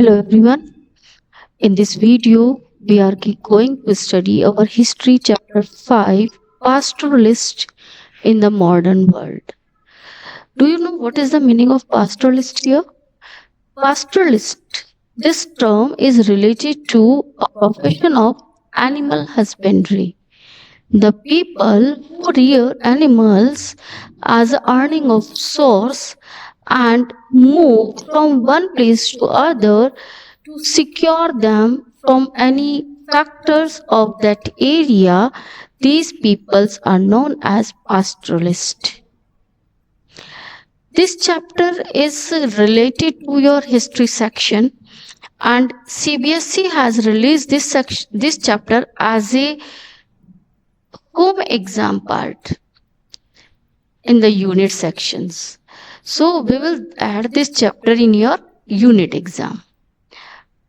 Hello everyone. In this video, we are going to study our history chapter 5 pastoralist in the modern world. Do you know what is the meaning of pastoralist here? Pastoralist. This term is related to a profession of animal husbandry. The people who rear animals as a earning of source and move from one place to other to secure them from any factors of that area, these peoples are known as pastoralists. This chapter is related to your history section, and CBSE has released this chapter as a home exam part in the unit sections. So we will add this chapter in your unit exam.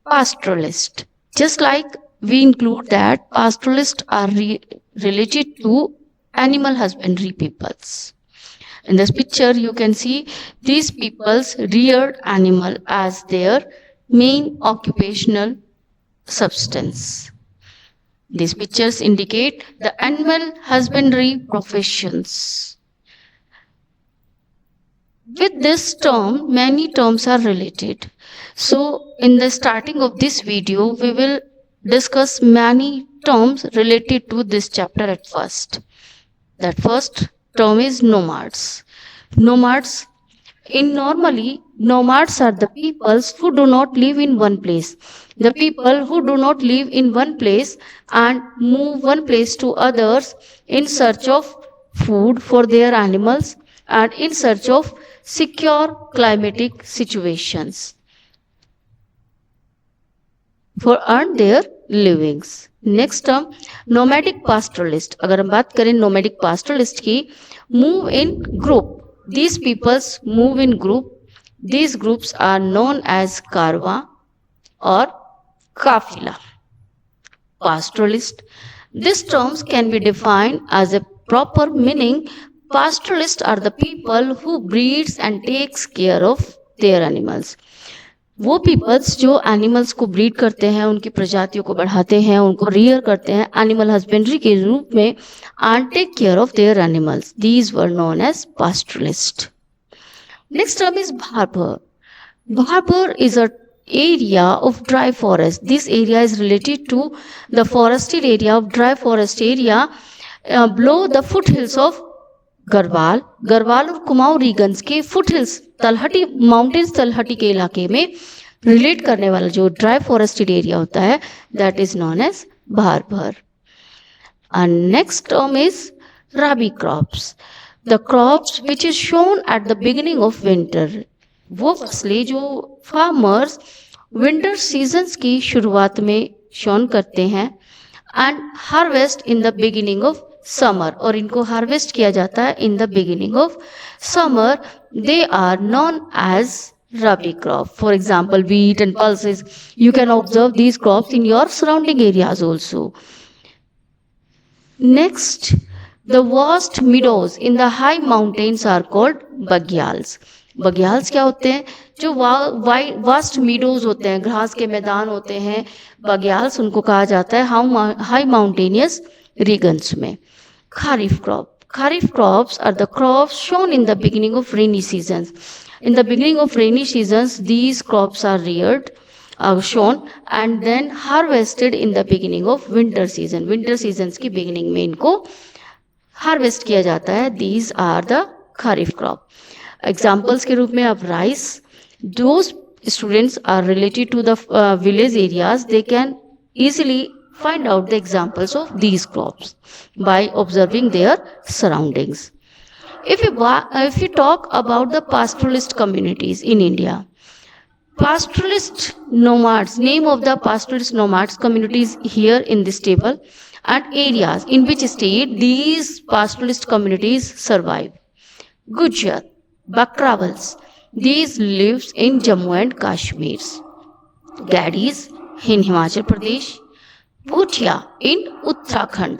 Pastoralist. Just like we include that pastoralists are related to animal husbandry peoples. In this picture, you can see these peoples reared animal as their main occupational substance. These pictures indicate the animal husbandry professions. With this term, many terms are related. So, in the starting of this video, we will discuss many terms related to this chapter at first. That first term is nomads. Nomads, nomads are the peoples who do not live in one place. The people who do not live in one place and move one place to others in search of food for their animals and in search of secure climatic situations for earn their livings. Next term nomadic pastoralist. अगर हम बात करें nomadic pastoralist की, move in group. These peoples move in group. These groups are known as कारवा or काफिला. Pastoralist. These terms can be defined as a proper meaning. Pastoralists are the people who breeds and takes care of their animals. वो peoples जो animals को breed करते हैं, उनकी प्रजातियों को बढ़ाते हैं, उनको रियर करते हैं एनिमल हस्बेंड्री के रूप में and take care of their animals. These were known as pastoralist. Next term is Bhabar. Bhabar is a area of dry forest. This area is related to the forested area of dry forest area below the foothills of Garhwal. Garhwal और कुमाऊं रीगन्स के foothills तलहटी mountains तलहटी के इलाके में relate करने वाला जो ड्राई फॉरेस्टेड एरिया होता है, that is known as Bhabar. And next term is rabi crops. The crops which is sown at the beginning of winter. वो फसलें जो फार्मर्स विंटर सीजन्स की शुरुआत में शोन करते हैं and harvest in the beginning of summer, और इनको हार्वेस्ट किया जाता है in the beginning of summer. They are known as rabi crop. For example, wheat and pulses. You can observe these crops in your surrounding areas also. Next, the vast meadows in the high mountains are called bagyals. बग्याल्स क्या होते हैं? जो vast meadows होते हैं, घास के मैदान होते हैं, बग्याल्स उनको कहा जाता है हाई माउंटेनियस रीगन्स में. खरीफ crop. Kharif crops are the crops shown in the beginning of rainy seasons. In the beginning of rainy seasons, these crops are reared, shown, and then harvested in the beginning of winter season. Winter seasons की beginning में इनको harvest किया जाता है. These are the Kharif crop. Examples के रूप में अब rice. Those students are related to the village areas. They can easily find out the examples of these crops by observing their surroundings. If you talk about the pastoralist communities in India, pastoralist nomads, name of the pastoralist nomads communities here in this table, and areas in which state these pastoralist communities survive. Gujar, Bakrawals, these lives in Jammu and Kashmir. Gadis in Himachal Pradesh. Bhutia in Uttarakhand,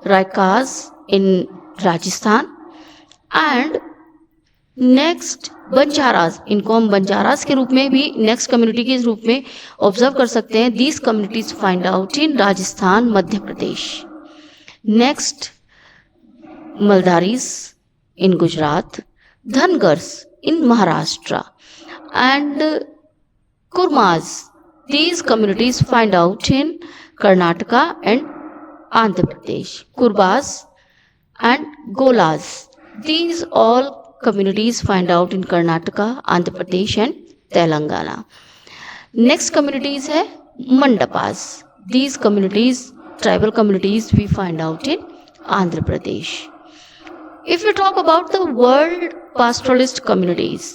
Raikas in Rajasthan, and next Banjaras, इनको हम बंजारास के रूप में भी next community के रूप में observe कर सकते हैं. These communities find out in Rajasthan, Madhya Pradesh. Next Maldharis in Gujarat, Dhangars in Maharashtra, and Kurmas. These communities find out in Karnataka and Andhra Pradesh. Kurbas and Golas. These all communities find out in Karnataka, Andhra Pradesh and Telangana. Next communities है Mandapas. These communities, tribal communities, we find out in Andhra Pradesh. If we talk about the world pastoralist communities,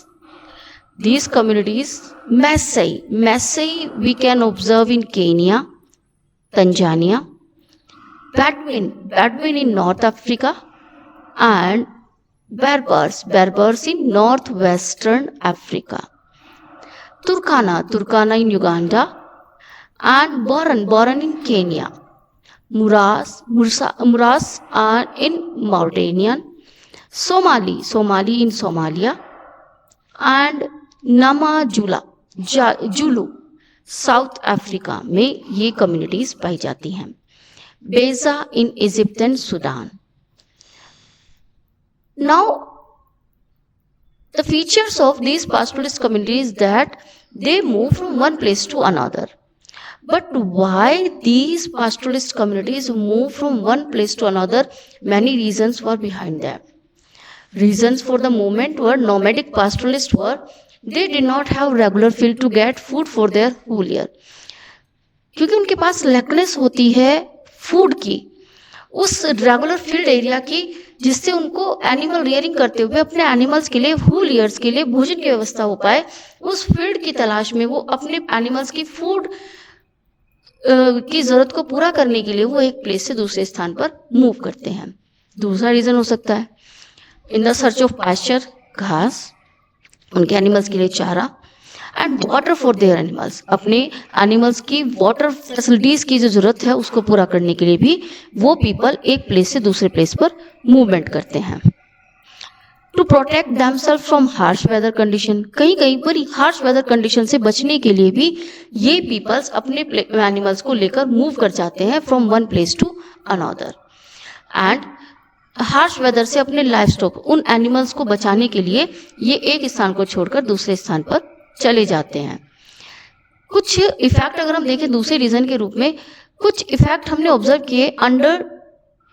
these communities, Maasai we can observe in Kenya, Tanzania, Bedouin in North Africa, and Berbers in northwestern Africa. Turkana in Uganda, and Boran in Kenya. Muras are in Mauritania. Somali in Somalia, and Nama Zulu South Africa में ये communities पाई जाती हैं. Beja in Egypt and Sudan. Now the features of these pastoralist communities that they move from one place to another. But why these pastoralist communities move from one place to another? Many reasons were behind that. Reasons for the movement were nomadic pastoralists were they did not have regular field to get food for their whole year. क्योंकि उनके पास लैकनेस होती है food की, उस regular field area की, जिससे उनको animal rearing करते हुए अपने एनिमल्स के लिए होल ईयर्स के लिए भोजन की व्यवस्था हो पाए. उस फील्ड की तलाश में वो अपने एनिमल्स की फूड की जरूरत को पूरा करने के लिए वो एक प्लेस से दूसरे स्थान पर मूव करते हैं. दूसरा रीजन हो सकता है in the search of pasture, घास, उनके एनिमल्स के लिए चारा, and water for their animals, अपने एनिमल्स की वाटर फैसिलिटीज की जो जरूरत है उसको पूरा करने के लिए भी वो पीपल एक प्लेस से दूसरे प्लेस पर मूवमेंट करते हैं. To protect themselves from harsh weather condition, कहीं पर हार्श वेदर कंडीशन से बचने के लिए भी ये पीपल्स अपने एनिमल्स को लेकर मूव कर जाते हैं from one place to another. And harsh weather से अपने लाइफ स्टॉक, उन एनिमल्स को बचाने के लिए ये एक स्थान को छोड़कर दूसरे स्थान पर चले जाते हैं. कुछ इफेक्ट अगर हम देखें दूसरे रीजन के रूप में, कुछ इफेक्ट हमने ऑब्जर्व किए अंडर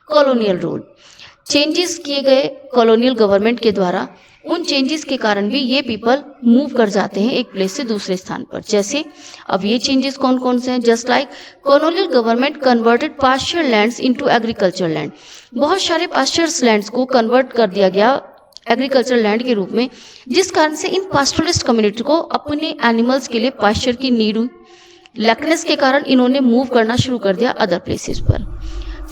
कॉलोनियल रूल. चेंजेस किए गए कॉलोनियल गवर्नमेंट के द्वारा, उन चेंजेस के कारण भी ये पीपल मूव कर जाते हैं एक प्लेस से दूसरे स्थान पर. जैसे अब ये चेंजेस कौन कौन से हैं? Just like colonial government converted pasture lands into agriculture land. बहुत सारे पास्चर्स लैंड्स को कन्वर्ट कर दिया गया एग्रीकल्चर लैंड के रूप में, जिस कारण से इन पास्टोरलिस्ट कम्युनिटी को अपने एनिमल्स के लिए पास्चर की नीड हुई. लैकनेस के कारण इन्होंने मूव करना शुरू कर दिया अदर प्लेसेस पर.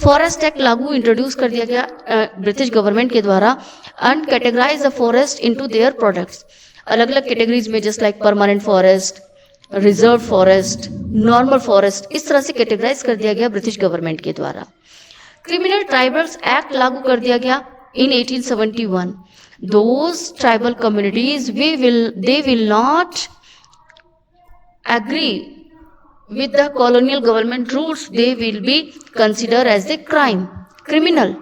फॉरेस्ट एक्ट लागू इंट्रोड्यूस कर दिया गया ब्रिटिश गवर्नमेंट के द्वारा, and categorize the forest into their products. अलग अलग कैटेगरीज में, just like permanent forest, reserve forest, normal forest, इस तरह से कैटेगराइज कर दिया गया ब्रिटिश गवर्नमेंट के द्वारा. क्रिमिनल ट्राइबल्स एक्ट लागू कर दिया गया in 1871. Those tribal communities they will not agree with the colonial government rules. They will be considered as a criminal.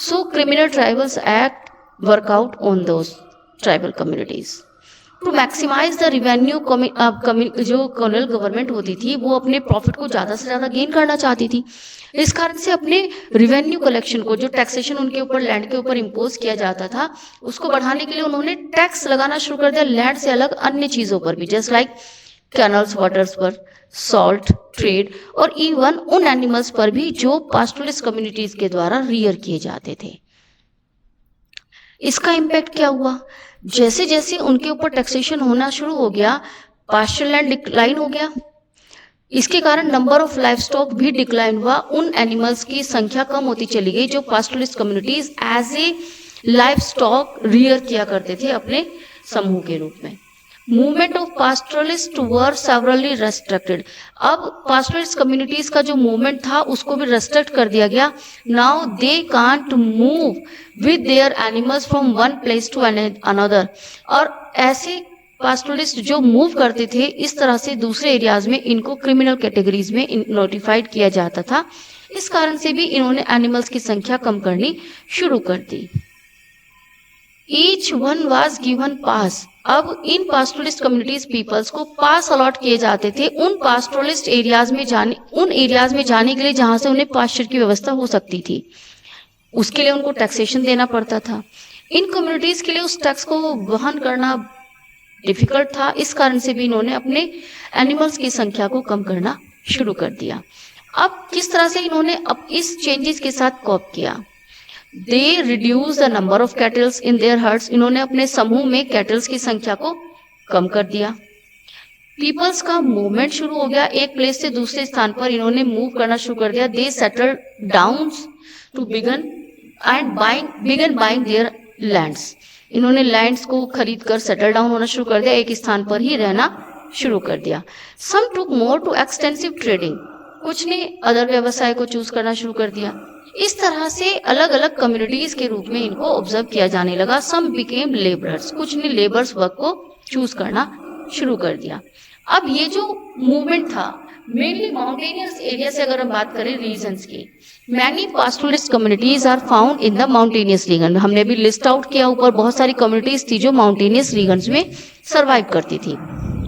So criminal tribals act work out on those tribal communities. To maximize the revenue, जो colonial government होती थी वो अपने profit को ज़्यादा से ज़्यादा gain करना चाहती थी. इस कारण से अपने रिवेन्यू कलेक्शन को, जो टैक्सेशन उनके ऊपर लैंड के ऊपर इम्पोज किया जाता था, उसको बढ़ाने के लिए उन्होंने टैक्स लगाना शुरू कर दिया लैंड से अलग अन्य चीज़ों पर भी, जस्ट लाइक कैनल्स, वाटर्स पर, सॉल्ट ट्रेड, और इवन उन एनिमल्स पर भी जो पास्टोरलिस्ट कम्युनिटीज के द्वारा रियर किए जाते थे. इसका इम्पैक्ट क्या हुआ? जैसे जैसे उनके ऊपर टैक्सेशन होना शुरू हो गया, पास्चर लैंड डिक्लाइन हो गया. इसके कारण नंबर ऑफ लाइफ स्टॉक भी डिक्लाइन हुआ. उन एनिमल्स की संख्या कम होती चली गई जो pastoralist communities as a livestock rear किया करते थे अपने समूह के रूप में. Movement of pastoralist were severely restricted. अब पास्टरलिस्ट कम्युनिटीज का जो मूवमेंट था उसको भी रेस्ट्रिक्ट कर दिया गया। Now they can't move with their animals from one place to another. और ऐसे पास्टरलिस्ट जो मूव करते थे इस तरह से दूसरे एरियाज में, इनको क्रिमिनल कैटेगरीज में नोटिफाइड किया जाता था। इस कारण से भी इन्होंने एनिमल्स की संख्या कम करनी शुरू कर दी। ईच वन वाज गिवन पास। अब इन पास्टोरलिस्ट कम्युनिटीज पीपल्स को पास अलॉट किए जाते थे उन पास्टोरलिस्ट एरियाज में जाने के लिए जहां से उन्हें पास्चर की व्यवस्था हो सकती थी। उसके लिए उनको टैक्सेशन देना पड़ता था। इन कम्युनिटीज के लिए उस टैक्स को वहन करना डिफिकल्ट था। इस कारण से भी इन्होंने अपने एनिमल्स की संख्या को कम करना शुरू कर दिया। अब किस तरह से इन्होंने अब इस चेंजेस के साथ कॉप किया? They reduce the number of kettles in their hertz. इन्होंने अपने समूह में कैटल्स की संख्या को कम कर दिया। पीपल्स का मूवमेंट शुरू हो गया, एक प्लेस से दूसरे स्थान पर इन्होंने मूव करना शुरू कर दिया। They settle down to begin buying their lands. इन्होंने लैंड्स को खरीद कर सेटल डाउन होना शुरू कर दिया, एक स्थान पर ही रहना शुरू कर दिया। सम टुक मोर टू एक्सटेंसिव ट्रेडिंग। कुछ ने अदर व्यवसाय को चूज करना शुरू कर दिया। इस तरह से अलग अलग कम्युनिटीज के रूप में इनको ऑब्जर्व किया जाने लगा। सम बिकेम लेबरर्स। कुछ ने लेबर्स वर्क को चूज करना शुरू कर दिया। अब ये जो मूवमेंट था मेनली माउंटेनियस एरिया से अगर हम बात करें रीजन्स की, many pastoralist communities are found in the mountainous region. हमने भी लिस्ट आउट किया ऊपर, बहुत सारी कम्युनिटीज थी जो माउंटेनियस रीजन्स में सर्वाइव करती थी।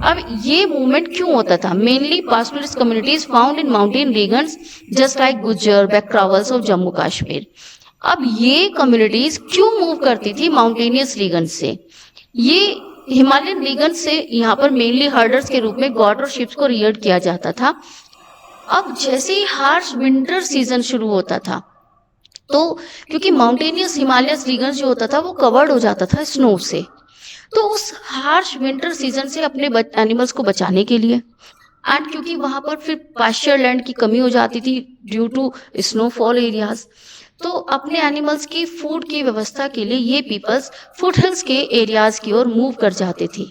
अब ये मूवमेंट क्यों होता था? Mainly pastoralist communities found in mountain regions just like Gujjar, Bakarwals of Jammu Kashmir. अब ये कम्युनिटीज क्यों मूव करती थी माउंटेनियस रीजन से? ये हिमालयन रीजन से यहाँ पर मेनली हर्डर्स के रूप में गॉड और शिप्स को रियर्ड किया जाता था। अब जैसे ही हार्श विंटर सीजन शुरू होता था तो क्योंकि माउंटेनियस हिमालयस रीजन जो होता था वो कवर्ड हो जाता था स्नो से, तो उस हार्श विंटर सीजन से अपने एनिमल्स को बचाने के लिए एंड क्योंकि वहां पर फिर पास्चर लैंड की कमी हो जाती थी ड्यू टू स्नोफॉल एरियाज, तो अपने एनिमल्स की फूड की व्यवस्था के लिए ये पीपल्स फुटहिल्स के एरियाज की ओर मूव कर जाते थे।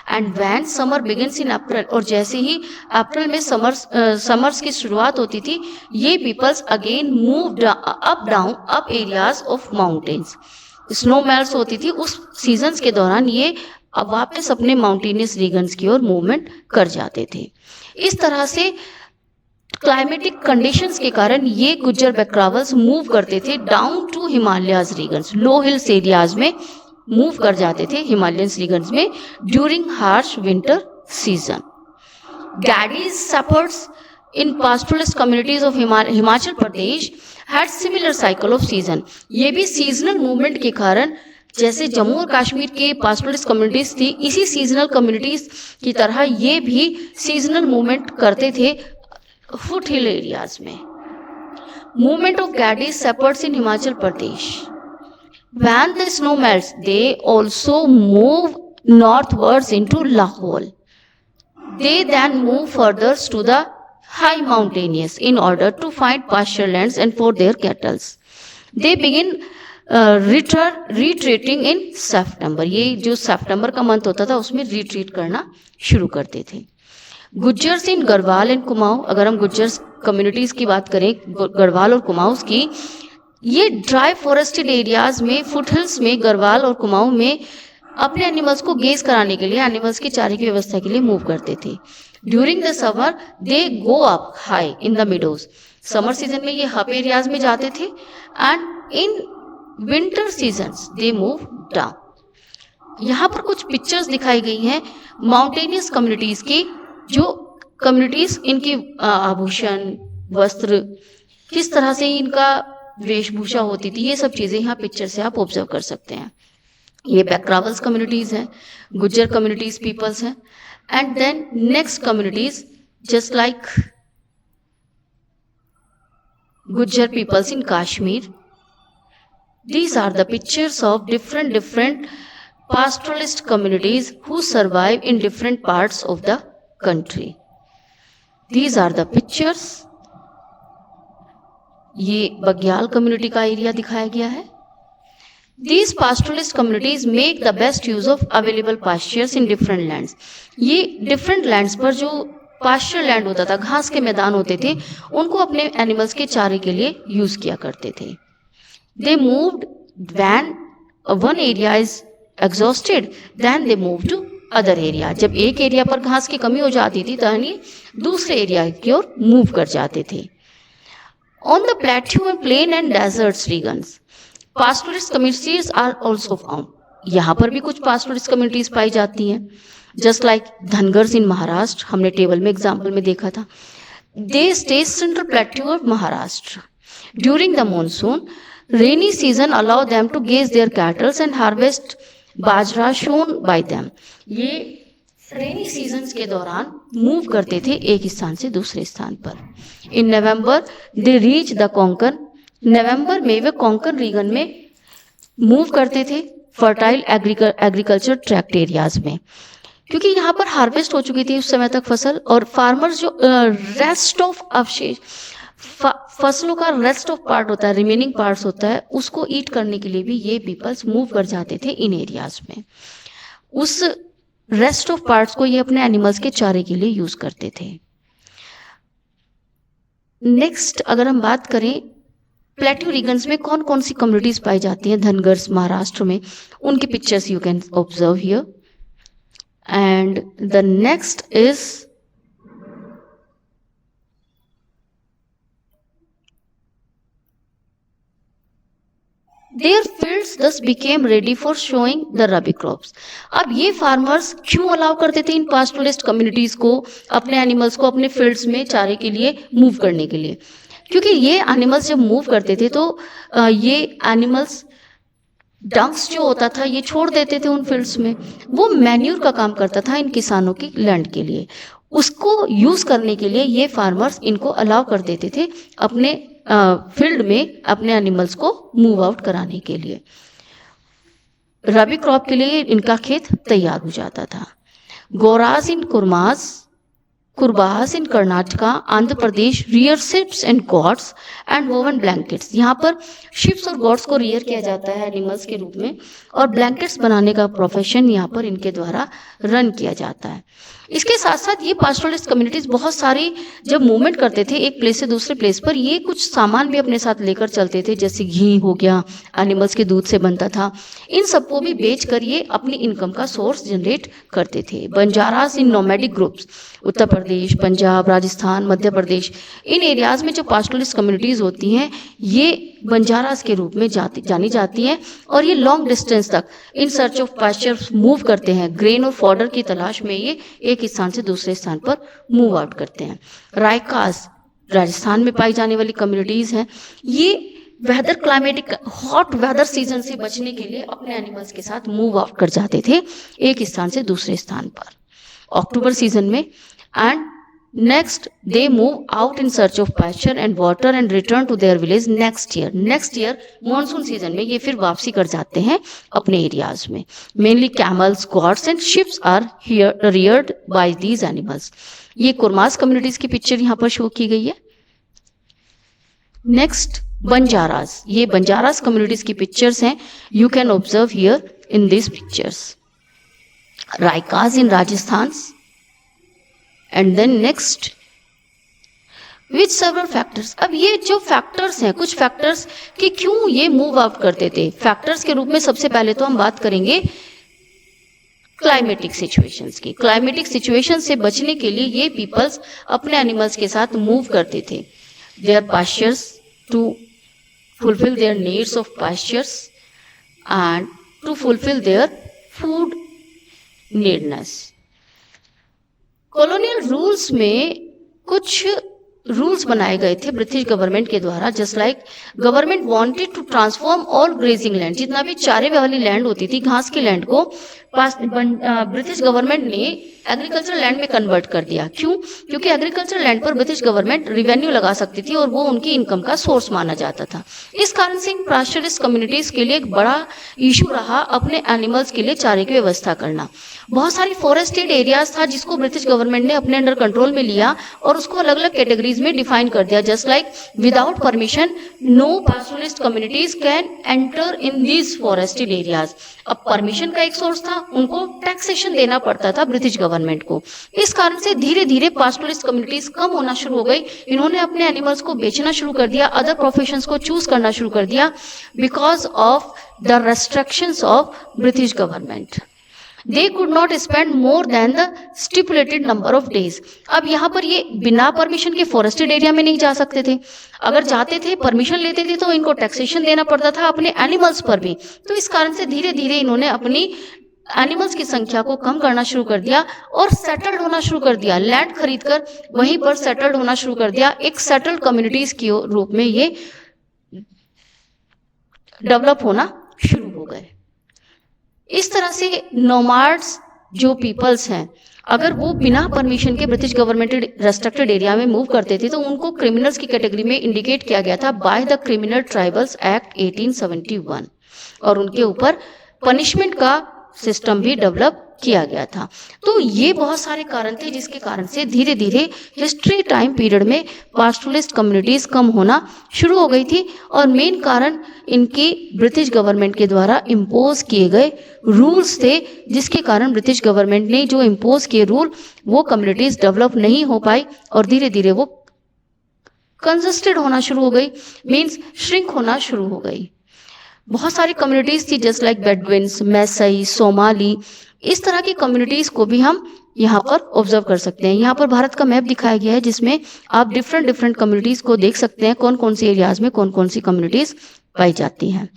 And when summer begins in April, और जैसे ही अप्रैल में समर्स की शुरुआत होती थी, ये peoples again move up areas of mountains. Snow melts होती थी उस सीजन्स के दौरान, ये अब वापस अपने माउंटेनियस रीजन्स की ओर मूवमेंट कर जाते थे। इस तरह से क्लाइमेटिक कंडीशंस के कारण ये गुज्जर बैकट्रावर्स मूव करते थे down to Himalayas regions, low hills areas में मूव कर जाते थे हिमालयन रीजन्स में during harsh winter season. Gaddis shepherds in pastoralist communities of Himachal Pradesh had similar cycle of season. ये भी सीजनल मूवमेंट के कारण, जैसे जम्मू और कश्मीर के पास्टोरलिस्ट कम्युनिटीज थी, इसी सीजनल कम्युनिटीज की तरह ये भी सीजनल मूवमेंट करते थे फुट हिल एरियाज में। Movement of Gaddis shepherds in Himachal Pradesh. When the snow melts, they also move northwards into Lahore. They then move further to the high mountains in order to find pasture lands and for their cattle. They begin retreating in September. ये जो सितंबर का month होता था उसमें retreat करना शुरू करते थे। गुज्जर्स इन गढ़वाल एंड कुमाऊं, अगर हम गुज्जर्स कम्युनिटीज की बात करें गढ़वाल और कुमाऊं की, ये ड्राई फॉरेस्टेड एरियाज में फुटहिल्स में गढ़वाल और कुमाऊं में अपने एनिमल्स को गेज कराने के लिए, एनिमल्स की चारे की व्यवस्था के लिए मूव करते थे। During the summer they go up high in the meadows. Summer season में ये हप एरियाज में जाते थे and in winter seasons they move down. यहाँ पर कुछ पिक्चर्स दिखाई गई हैं माउंटेनियस कम्युनिटीज की, जो कम्युनिटीज इनकी आभूषण, वस्त्र, किस तरह से इनका वेशभूषा होती थी, ये सब चीजें यहाँ पिक्चर से आप ऑब्जर्व कर सकते हैं। ये बैकट्रावर्स कम्युनिटीज हैं, गुज्जर कम्युनिटीज पीपल्स हैं, and then next communities just like Gujjar peoples in Kashmir. These are the pictures of different pastoralist communities who survive in different parts of the country. These are the pictures. ये बग्याल community का area दिखाया गया है। These pastoralist communities make the best use of available pastures in different lands. ये different lands पर जो pasture land होता था, घास के मैदान होते थे, उनको अपने animals के चारे के लिए use किया करते थे. They moved when one area is exhausted, then they moved to other area. जब एक एरिया पर घास की कमी हो जाती थी, तो दूसरे एरिया की ओर मूव कर जाते थे. On the plateau and plain and deserts regions, pastoralist communities are also found. यहाँ पर भी कुछ pastoralist communities पाई जाती हैं. Just like धनगर्स in महाराष्ट्र, हमने टेबल में एग्जाम्पल में देखा था. They stay central plateau of Maharashtra. During the monsoon, rainy season allow them to graze their cattle and harvest bajra shown by them. ये रेनी सीजन्स के दौरान मूव करते थे एक स्थान से दूसरे स्थान पर. इन नवंबर दे रीच द कोंकण. नवंबर में वे कोंकण रीजन में मूव करते थे फर्टाइल एग्रीकल्चर ट्रैक्ट एरियाज में, क्योंकि यहाँ पर हार्वेस्ट हो चुकी थी उस समय तक फसल, और फार्मर्स जो रेस्ट ऑफ अवशेष फसलों का रेस्ट ऑफ पार्ट होता है, रिमेनिंग पार्ट्स होता है, उसको ईट करने के लिए भी ये पीपल्स मूव कर जाते थे इन एरियाज में. उस रेस्ट ऑफ पार्ट्स को ये अपने एनिमल्स के चारे के लिए यूज करते थे. नेक्स्ट अगर हम बात करें प्लेट्यू रीजन्स में कौन कौन सी कम्युनिटीज पाई जाती हैं धनगर्स महाराष्ट्र में, उनकी pictures you can observe here. And the next is Their fields thus became ready for showing the rabi crops. अब ये फार्मर्स क्यों अलाउ करते थे इन पास्टोरलिस्ट कम्युनिटीज को अपने एनिमल्स को अपने फील्ड्स में चारे के लिए मूव करने के लिए? क्योंकि ये एनिमल्स जब मूव करते थे तो ये एनिमल्स डंक्स जो होता था ये छोड़ देते थे उन फील्ड्स में. वो मैन्यूर का काम करता था इन किसानों की लैंड के लिए. उसको यूज करने के लिए ये फार्मर्स इनको अलाउ कर देते थे अपने फील्ड में अपने एनिमल्स को मूव आउट कराने के लिए. रबी क्रॉप के लिए इनका खेत तैयार हो जाता था. Gollas in Kurubas in Karnataka, Andhra Pradesh rear sheeps and goats and woven blankets. यहाँ पर शिप्स और गॉड्स को रियर किया जाता है एनिमल्स के रूप में, और ब्लैंकेट्स बनाने का प्रोफेशन यहाँ पर इनके द्वारा रन किया जाता है. इसके साथ साथ ये पास्टोरलिस्ट कम्युनिटीज बहुत सारी जब मूवमेंट करते थे एक प्लेस से दूसरे प्लेस पर, ये कुछ सामान भी अपने साथ लेकर चलते थे, जैसे घी हो गया, एनिमल्स के दूध से बनता था. इन सबको भी बेच कर ये अपनी इनकम का सोर्स जनरेट करते थे. बंजारास इन नोमैडिक ग्रुप्स, उत्तर प्रदेश, पंजाब, राजस्थान, मध्य प्रदेश, इन एरियाज में जो पास्टोरलिस्ट कम्युनिटीज होती हैं ये बंजारास के रूप में जानी जाती हैं, और ये लॉन्ग डिस्टेंस तक in search of pasture move करते हैं. ग्रेन और फॉडर की तलाश में ये एक स्थान से दूसरे स्थान पर मूव आउट करते हैं. रायकास राजस्थान में पाई जाने वाली कम्युनिटीज हैं. ये weather climatic hot weather season से बचने के लिए अपने एनिमल्स के साथ मूव आउट कर जाते थे एक स्थान से दूसरे स्थान पर अक्टूबर सीजन में. And next they move out in search of pasture and water and return to their village next year monsoon season में ये फिर वापसी कर जाते हैं अपने एरियाज में. Mainly camels, goats and sheeps are reared by these animals. ये कुरमास कम्युनिटीज की पिक्चर यहाँ पर शो की गई है. नेक्स्ट बंजारास, ये बंजारास कम्युनिटीज की पिक्चर्स हैं, you can observe here in this pictures. Raikas in Rajasthan. And then next which several factors. अब ये जो फैक्टर्स हैं, कुछ फैक्टर्स कि क्यों ये मूव आउट करते थे. फैक्टर्स के रूप में सबसे पहले तो हम बात करेंगे क्लाइमेटिक सिचुएशंस की. क्लाइमेटिक सिचुएशन से बचने के लिए ये पीपल्स अपने एनिमल्स के साथ मूव करते थे. Their pastures to fulfil their needs of pastures and to fulfil their food needness. Colonial rules में कुछ रूल्स बनाए गए थे ब्रिटिश गवर्नमेंट के द्वारा. Just like government wanted to transform all grazing land, जितना भी चारे वाली लैंड होती थी, घास की लैंड को ब्रिटिश गवर्नमेंट ने एग्रीकल्चर लैंड में कन्वर्ट कर दिया। क्यों? क्योंकि एग्रीकल्चर लैंड पर ब्रिटिश गवर्नमेंट रिवेन्यू लगा सकती थी और वो उनकी इनकम का सोर्स माना जाता था। इस कारण से इन पास्चरिस्ट कम्युनिटीज के लिए एक बड़ा इशू रहा अपने एनिमल्स के लिए चारे की व्यवस्था करना। बहुत सारी फॉरेस्टेड एरियाज था जिसको ब्रिटिश गवर्नमेंट ने अपने अंडर कंट्रोल में लिया और उसको अलग अलग कैटेगरीज में डिफाइन कर दिया। Just like without permission no pastoralist communities can enter in these forested areas. अब परमिशन का एक सोर्स था, उनको टैक्सेशन देना पड़ता था ब्रिटिश गवर्नमेंट को। इस कारण से धीरे धीरे पास्टोरलिस्ट कम्युनिटीज कम होना शुरू हो गई। इन्होंने अपने एनिमल्स को बेचना शुरू कर दिया, अदर प्रोफेशंस को चूज करना शुरू कर दिया because of the restrictions of British government. They could not spend more than the stipulated number of days. अब यहाँ पर ये बिना परमिशन के फॉरेस्टेड एरिया में नहीं जा सकते थे। अगर जाते थे, परमिशन लेते थे, तो इनको टैक्सेशन देना पड़ता था अपने एनिमल्स पर भी। तो इस कारण से धीरे धीरे इन्होंने अपनी एनिमल्स की संख्या को कम करना शुरू कर दिया और सेटल्ड होना शुरू कर दिया। लैंड खरीदकर वहीं पर सेटल्ड होना शुरू कर दिया। एक सेटल्ड कम्युनिटीज के रूप में ये डेवलप होना शुरू हो गए। इस तरह से नोमाड्स जो पीपल्स हैं, अगर वो बिना परमिशन के ब्रिटिश गवर्नमेंट रेस्ट्रिक्टेड एरिया में मूव करते थे तो उनको क्रिमिनल्स की कैटेगरी में इंडिकेट किया गया था by the criminal tribals act 1871 और उनके ऊपर पनिशमेंट का सिस्टम भी डेवलप किया गया था। तो ये बहुत सारे कारण थे जिसके कारण से धीरे धीरे हिस्ट्री टाइम पीरियड में पास्टोरलिस्ट कम्युनिटीज कम होना शुरू हो गई थी और मेन कारण इनकी ब्रिटिश गवर्नमेंट के द्वारा इम्पोज किए गए रूल्स थे, जिसके कारण ब्रिटिश गवर्नमेंट ने जो इम्पोज किए रूल वो कम्युनिटीज डेवलप नहीं हो पाई और धीरे धीरे वो कंजस्टेड होना शुरू हो गई, मीन्स श्रिंक होना शुरू हो गई। बहुत सारी कम्युनिटीज थी जस्ट लाइक बेडविन्स, मैसई, सोमाली, इस तरह की कम्युनिटीज को भी हम यहाँ पर ऑब्जर्व कर सकते हैं। यहाँ पर भारत का मैप दिखाया गया है जिसमें आप डिफरेंट कम्युनिटीज को देख सकते हैं, कौन कौन सी एरियाज में कौन कौन सी कम्युनिटीज पाई जाती हैं।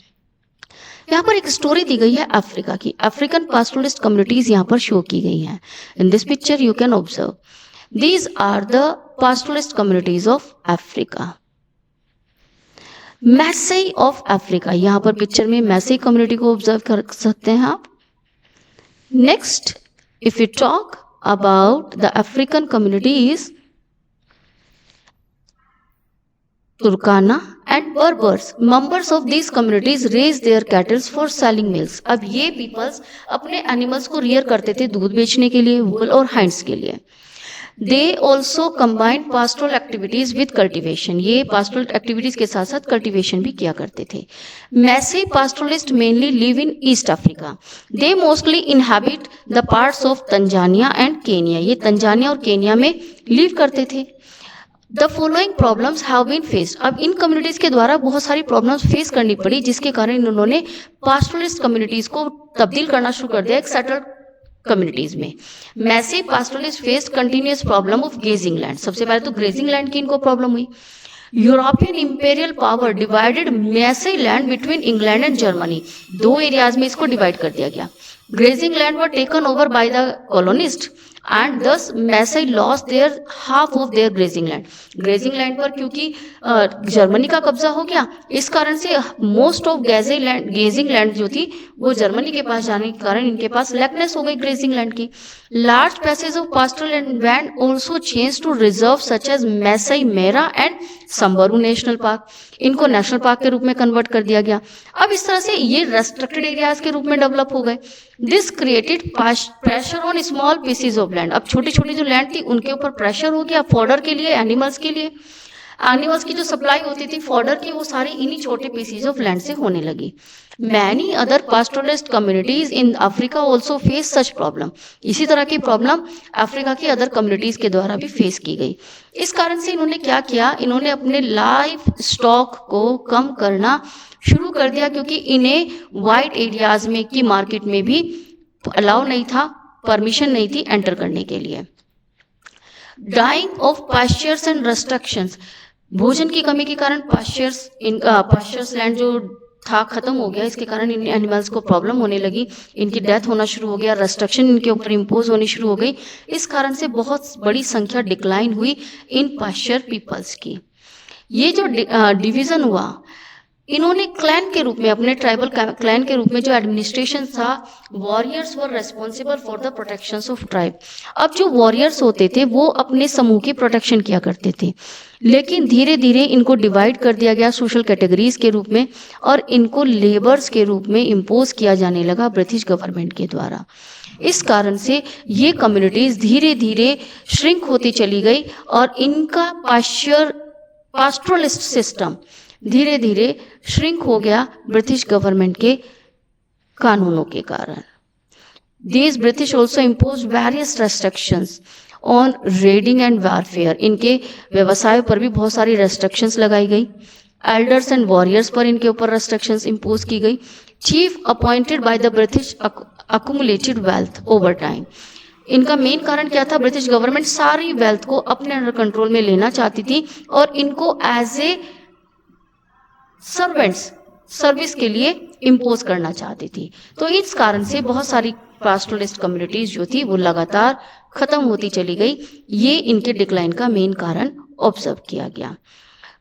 यहाँ पर एक स्टोरी दी गई है अफ्रीका की। अफ्रीकन पास्टोरलिस्ट कम्युनिटीज यहाँ पर शो की गई हैं। In this picture you can observe these are the pastoralist communities of Africa. Maasai of Africa, यहाँ पर पिक्चर में मैसई कम्युनिटी को ऑब्जर्व कर सकते हैं आप। Next, if you talk about the African communities, Turkana and Berbers, members of these communities raise their cattle for selling milks। अब ये पीपल्स अपने एनिमल्स को रियर करते थे दूध बेचने के लिए, वूल और हाइंड्स के लिए। They also combined pastoral activities with cultivation, ये पास्टोरल एक्टिविटीज के साथ साथ कल्टिवेशन भी किया करते थे। Maasai pastoralist mainly live in East Africa. They mostly inhabit the parts of Tanzania and Kenya, ये तंजानिया और केनिया में लिव करते थे। The following problems have been faced, अब इन कम्युनिटीज के द्वारा बहुत सारी प्रॉब्लम्स फेस करनी पड़ी जिसके कारण इन्होंने पास्टोरलिस्ट कम्युनिटीज को तब्दील करना शुरू कर दिया एक सेटल्ड कम्युनिटीज में। Maasai pastoralist faced continuous problem of grazing land, सबसे पहले तो ग्रेजिंग लैंड की इनको प्रॉब्लम हुई। European imperial power divided Maasai land between England and Germany, दो एरियाज में इसको डिवाइड कर दिया गया। Grazing land were taken over by the colonist and thus Maasai lost their half of their grazing land. Grazing land पर क्योंकि Germany का कब्जा हो गया, इस कारण से मोस्ट ऑफ ग्रेजिंग लैंड जो थी वो जर्मनी के पास जाने के कारण इनके पास लैकनेस हो गई ग्रेजिंग लैंड की। Large passage of pastoral land also change to reserve such as Maasai Mara and Samburu National Park, इनको नेशनल पार्क के रूप में कन्वर्ट कर दिया गया। अब इस तरह से ये रेस्ट्रिक्टेड एरियाज के रूप में डेवलप हो गए। This created pressure on small PCs of land, अब छोटी छोटी जो लैंड थी उनके ऊपर प्रेशर हो गया फॉडर के लिए, एनिमल्स के लिए। एनिमल्स की जो सप्लाई होती थी फॉडर की वो सारी इन्हीं छोटे पीसीज ऑफ लैंड से होने लगी। Many other pastoralist communities in Africa also face such problem, इसी तरह की प्रॉब्लम अफ्रीका की अदर कम्युनिटीज के द्वारा भी फेस की गई। इस कारण से इन्होंने क्या किया, इन्होंने अपने लाइफ स्टॉक को कम करना शुरू कर दिया क्योंकि इन्हें वाइट एरियाज में की मार्केट में भी अलाउ नहीं था, परमिशन नहीं थी एंटर करने के लिए। Dying of pastures and restrictions, भोजन की कमी के कारण पास्चर्स लैंड जो था खत्म हो गया, इसके कारण इन एनिमल्स को प्रॉब्लम होने लगी, इनकी डेथ होना शुरू हो गया, रेस्ट्रिक्शन इनके ऊपर इम्पोज होनी शुरू हो गई। इस कारण से बहुत बड़ी संख्या डिक्लाइन हुई इन पास्चर पीपल्स की। ये जो डिवीजन हुआ इन्होंने क्लैन के रूप में, अपने ट्राइबल क्लैन के रूप में जो एडमिनिस्ट्रेशन था, warriors were responsible for the protection of tribe. अब जो वॉरियर्स होते थे वो अपने समूह की प्रोटेक्शन किया करते थे, लेकिन धीरे धीरे इनको डिवाइड कर दिया गया सोशल कैटेगरीज के रूप में और इनको लेबर्स के रूप में इम्पोज किया जाने लगा ब्रिटिश गवर्नमेंट के द्वारा। इस कारण से ये कम्युनिटीज धीरे धीरे श्रिंक होती चली गई और इनका पास्टरलिस्ट सिस्टम धीरे धीरे श्रिंक हो गया ब्रिटिश गवर्नमेंट के कानूनों के कारण। These British also imposed various restrictions on raiding and warfare। इनके व्यवसायों पर भी बहुत सारी restrictions लगाई गई। एल्डर्स एंड वॉरियर्स पर इनके ऊपर रेस्ट्रिक्शंस इम्पोज की गई। Chief appointed by the British accumulated wealth over time. इनका मेन कारण क्या था? ब्रिटिश गवर्नमेंट सारी वेल्थ को अपने अंडर कंट्रोल में लेना चाहती थी और इनको एज ए सर्वेंट्स सर्विस के लिए इम्पोज करना चाहती थी। तो इस कारण से बहुत सारी पास्टरलिस्ट कम्युनिटीज जो थी वो लगातार खत्म होती चली गई। ये इनके डिक्लाइन का मेन कारण ऑब्जर्व किया गया।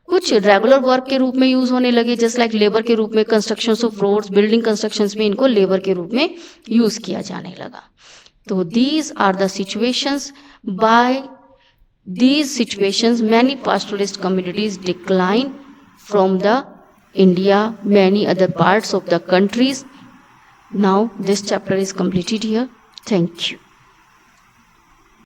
कुछ रेगुलर वर्क के रूप में यूज होने लगे, जस्ट लाइक लेबर के रूप में constructions of roads, building constructions में इनको लेबर के रूप में यूज किया जाने लगा। तो these are the situations. By these situations many pastoralist communities decline from the India, many other parts of the countries. Now this chapter is completed here. Thank you.